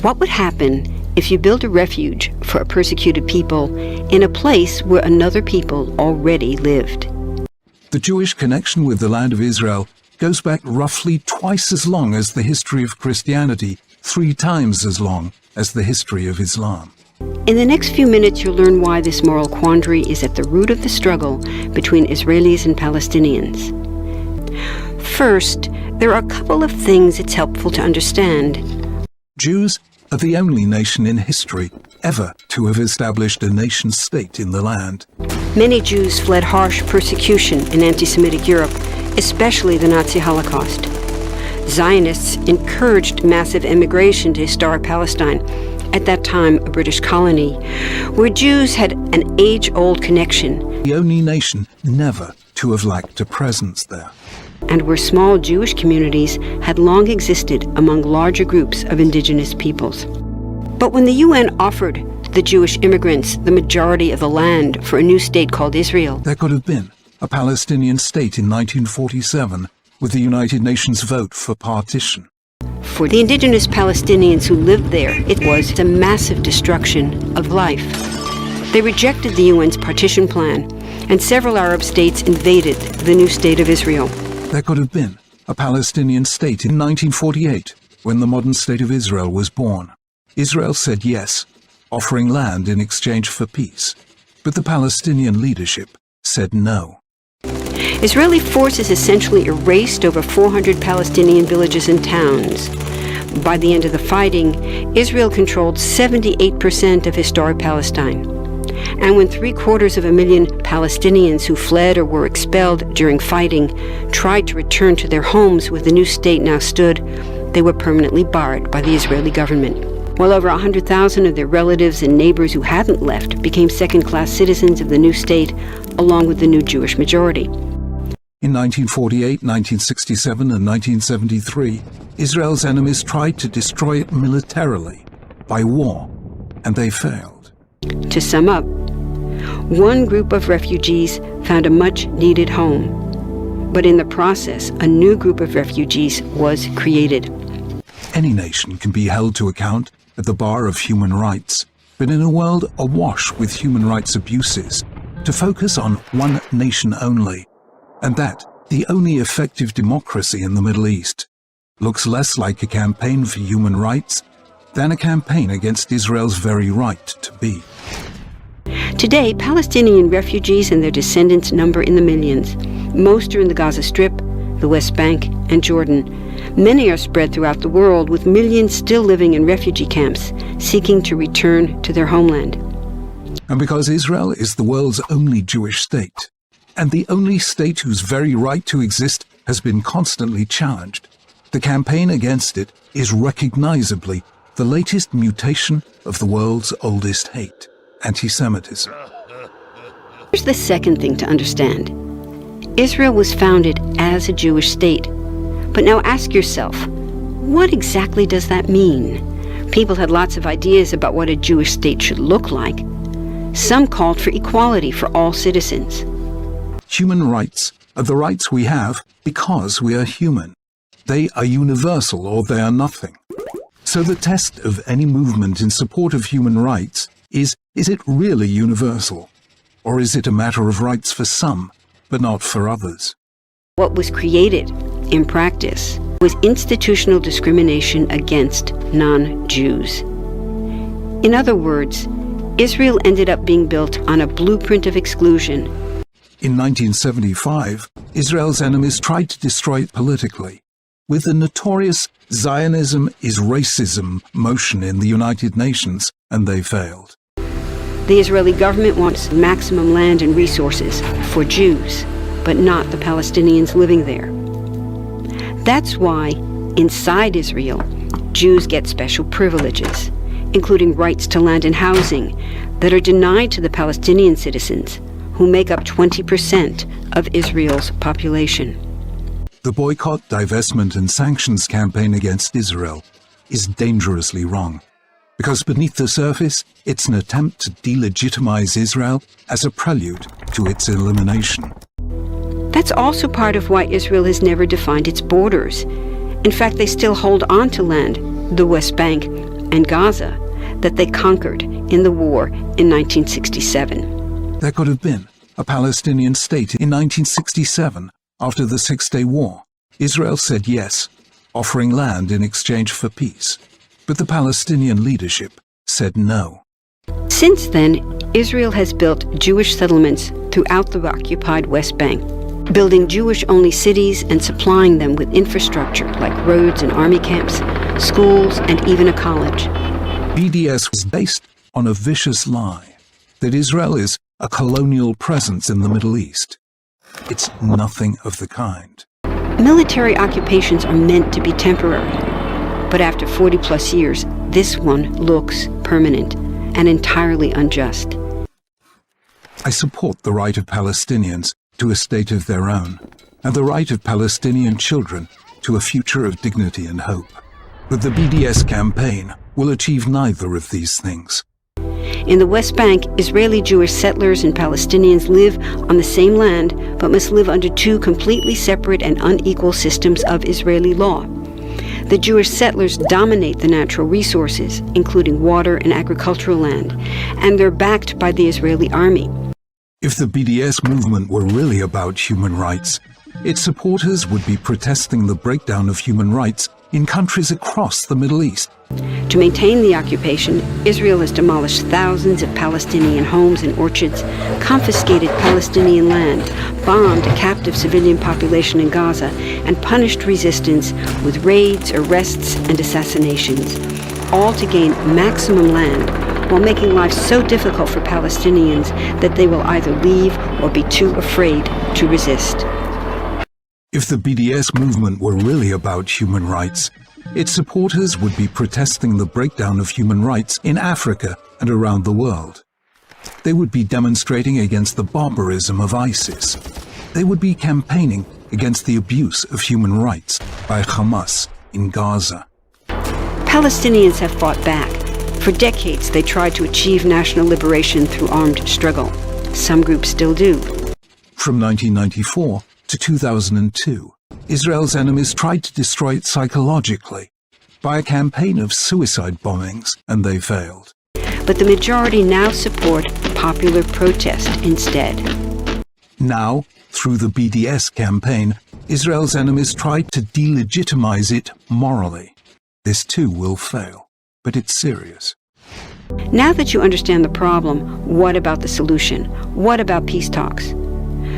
What would happen if you built a refuge for a persecuted people in a place where another people already lived? The Jewish connection with the land of Israel goes back roughly twice as long as the history of Christianity, 3 times as long as the history of Islam. In the next few minutes, you'll learn why this moral quandary is at the root of the struggle between Israelis and Palestinians. First, there are a couple of things it's helpful to understand. Jews are the only nation in history ever to have established a nation-state in the land. Many Jews fled harsh persecution in anti-Semitic Europe, especially the Nazi Holocaust. Zionists encouraged massive immigration to historic Palestine, at that time a British colony, where Jews had an age-old connection. The only nation never to have lacked a presence there. And where small Jewish communities had long existed among larger groups of indigenous peoples. But when the UN offered the Jewish immigrants the majority of the land for a new state called Israel, there could have been a Palestinian state in 1947 with the United Nations vote for partition. For the indigenous Palestinians who lived there, it was a massive destruction of life. They rejected the UN's partition plan, and several Arab states invaded the new state of Israel. There could have been a Palestinian state in 1948 when the modern state of Israel was born. Israel said yes, offering land in exchange for peace, but the Palestinian leadership said no. Israeli forces essentially erased over 400 Palestinian villages and towns. By the end of the fighting, Israel controlled 78% of historic Palestine. And when 750,000 Palestinians who fled or were expelled during fighting tried to return to their homes where the new state now stood, they were permanently barred by the Israeli government. While over 100,000 of their relatives and neighbors who hadn't left became second-class citizens of the new state, along with the new Jewish majority. In 1948, 1967, and 1973, Israel's enemies tried to destroy it militarily, by war, and they failed. To sum up, one group of refugees found a much-needed home, but in the process, a new group of refugees was created. Any nation can be held to account at the bar of human rights, but in a world awash with human rights abuses, to focus on one nation only, and that the only effective democracy in the Middle East, looks less like a campaign for human rights than a campaign against Israel's very right to be. Today, Palestinian refugees and their descendants number in the millions. Most are in the Gaza Strip, the West Bank, and Jordan. Many are spread throughout the world, with millions still living in refugee camps, seeking to return to their homeland. And because Israel is the world's only Jewish state, and the only state whose very right to exist has been constantly challenged, the campaign against it is recognizably the latest mutation of the world's oldest hate, anti-Semitism. Here's the second thing to understand. Israel was founded as a Jewish state. But now ask yourself, what exactly does that mean? People had lots of ideas about what a Jewish state should look like. Some called for equality for all citizens. Human rights are the rights we have because we are human. They are universal or they are nothing. So the test of any movement in support of human rights is it really universal? Or is it a matter of rights for some, but not for others? What was created, in practice, was institutional discrimination against non-Jews. In other words, Israel ended up being built on a blueprint of exclusion. In 1975, Israel's enemies tried to destroy it politically, with the notorious Zionism is racism motion in the United Nations, and they failed. The Israeli government wants maximum land and resources for Jews, but not the Palestinians living there. That's why, inside Israel, Jews get special privileges, including rights to land and housing, that are denied to the Palestinian citizens, who make up 20% of Israel's population. The Boycott, Divestment and Sanctions campaign against Israel is dangerously wrong, because beneath the surface, it's an attempt to delegitimize Israel as a prelude to its elimination. That's also part of why Israel has never defined its borders. In fact, they still hold on to land, the West Bank, and Gaza that they conquered in the war in 1967. There could have been a Palestinian state in 1967 after the Six-Day War. Israel said yes, offering land in exchange for peace. But the Palestinian leadership said no. Since then, Israel has built Jewish settlements throughout the occupied West Bank, building Jewish-only cities and supplying them with infrastructure like roads and army camps, schools, and even a college. BDS was based on a vicious lie that Israel is a colonial presence in the Middle East. It's nothing of the kind. Military occupations are meant to be temporary, but after 40-plus years, this one looks permanent and entirely unjust. I support the right of Palestinians to a state of their own, and the right of Palestinian children to a future of dignity and hope. But the BDS campaign will achieve neither of these things. In the West Bank, Israeli Jewish settlers and Palestinians live on the same land, but must live under two completely separate and unequal systems of Israeli law. The Jewish settlers dominate the natural resources, including water and agricultural land, and they're backed by the Israeli army. If the BDS movement were really about human rights, its supporters would be protesting the breakdown of human rights in countries across the Middle East. To maintain the occupation, Israel has demolished thousands of Palestinian homes and orchards, confiscated Palestinian land, bombed a captive civilian population in Gaza, and punished resistance with raids, arrests, and assassinations, all to gain maximum land, while making life so difficult for Palestinians that they will either leave or be too afraid to resist. If the BDS movement were really about human rights, its supporters would be protesting the breakdown of human rights in Africa and around the world. They would be demonstrating against the barbarism of ISIS. They would be campaigning against the abuse of human rights by Hamas in Gaza. Palestinians have fought back. For decades, they tried to achieve national liberation through armed struggle. Some groups still do. From 1994 to 2002, Israel's enemies tried to destroy it psychologically by a campaign of suicide bombings, and they failed. But the majority now support popular protest instead. Now, through the BDS campaign, Israel's enemies tried to delegitimize it morally. This too will fail, but it's serious. Now that you understand the problem, what about the solution? What about peace talks?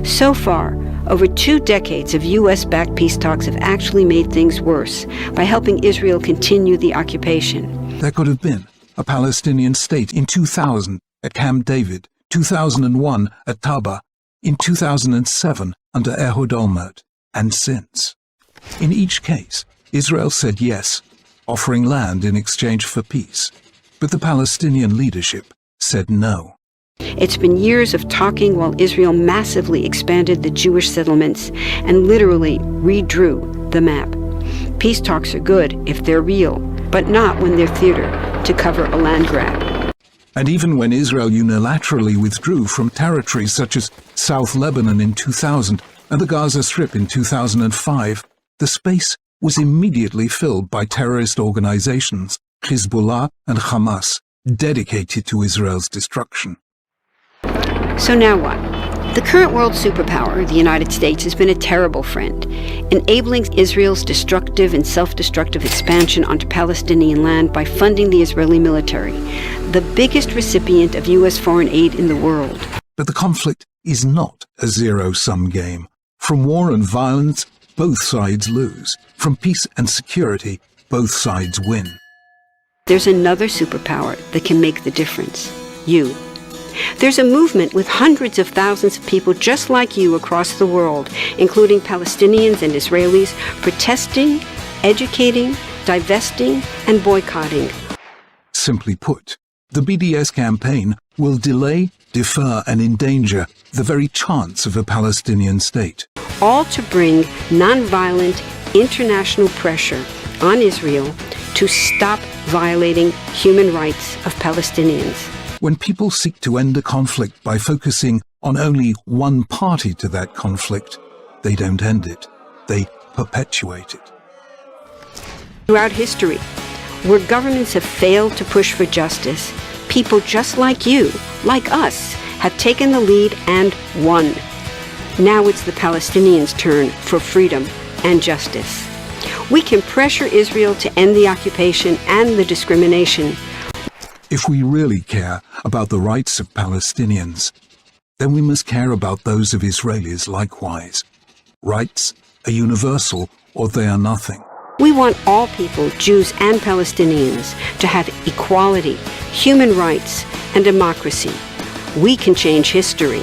So far, over 2 decades of U.S.-backed peace talks have actually made things worse by helping Israel continue the occupation. There could have been a Palestinian state in 2000 at Camp David, 2001 at Taba, in 2007 under Ehud Olmert, and since. In each case, Israel said yes, offering land in exchange for peace, but the Palestinian leadership said no. It's been years of talking while Israel massively expanded the Jewish settlements and literally redrew the map. Peace talks are good if they're real, but not when they're theater to cover a land grab. And even when Israel unilaterally withdrew from territories such as South Lebanon in 2000 and the Gaza Strip in 2005, the space was immediately filled by terrorist organizations, Hezbollah and Hamas, dedicated to Israel's destruction. So now what? The current world superpower, the United States, has been a terrible friend, enabling Israel's destructive and self-destructive expansion onto Palestinian land by funding the Israeli military, the biggest recipient of U.S. foreign aid in the world. But the conflict is not a zero-sum game. From war and violence, both sides lose. From peace and security, both sides win. There's another superpower that can make the difference. You. There's a movement with hundreds of thousands of people just like you across the world, including Palestinians and Israelis, protesting, educating, divesting, and boycotting. Simply put, the BDS campaign will delay, defer, and endanger the very chance of a Palestinian state. All to bring nonviolent international pressure on Israel to stop violating human rights of Palestinians. When people seek to end a conflict by focusing on only one party to that conflict, they don't end it, they perpetuate it. Throughout history, Where governments have failed to push for justice, people just like you, like us, have taken the lead and won. Now it's the Palestinians' turn for freedom and justice. We can pressure Israel to end the occupation and the discrimination. If we really care about the rights of Palestinians, then we must care about those of Israelis likewise. Rights are universal, or they are nothing. We want all people, Jews and Palestinians, to have equality, human rights, and democracy. We can change history.